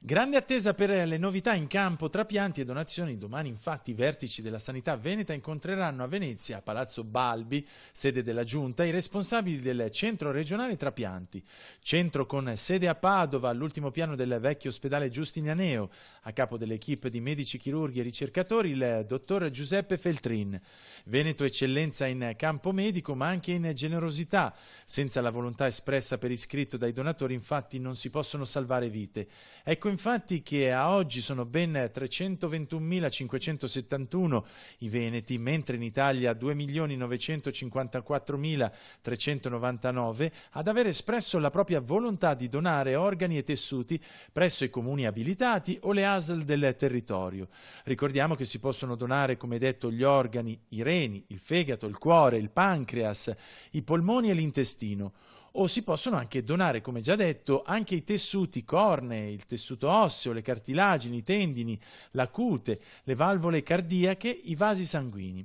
Grande attesa per le novità in campo trapianti e donazioni. Domani infatti i vertici della sanità veneta incontreranno a Venezia, a Palazzo Balbi, sede della Giunta, i responsabili del centro regionale trapianti. Centro con sede a Padova, all'ultimo piano del vecchio ospedale Giustinianeo. A capo dell'equipe di medici, chirurghi e ricercatori il dottor Giuseppe Feltrin. Veneto eccellenza in campo medico ma anche in generosità. Senza la volontà espressa per iscritto dai donatori infatti non si possono salvare vite. Ecco infatti che a oggi sono ben 321.571 i veneti, mentre in Italia 2.954.399 ad aver espresso la propria volontà di donare organi e tessuti presso i comuni abilitati o le ASL del territorio. Ricordiamo che si possono donare, come detto, gli organi, i reni, il fegato, il cuore, il pancreas, i polmoni e l'intestino. O si possono anche donare, come già detto, anche i tessuti cornei, il tessuto osseo, le cartilagini, i tendini, la cute, le valvole cardiache, i vasi sanguigni.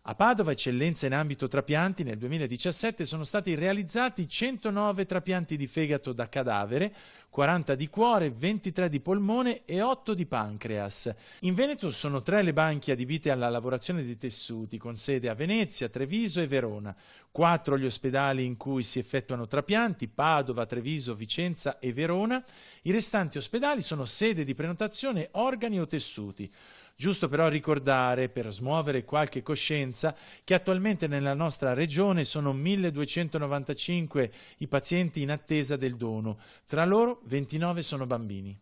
A Padova, eccellenza in ambito trapianti, nel 2017 sono stati realizzati 109 trapianti di fegato da cadavere, 40 di cuore, 23 di polmone e 8 di pancreas. In Veneto sono 3 le banche adibite alla lavorazione di tessuti, con sede a Venezia, Treviso e Verona. 4 gli ospedali in cui si effettuano trapianti, Padova, Treviso, Vicenza e Verona. I restanti ospedali sono sede di prenotazione organi o tessuti. Giusto però ricordare, per smuovere qualche coscienza, che attualmente nella nostra regione sono 1.295 i pazienti in attesa del dono, tra loro 29 sono bambini.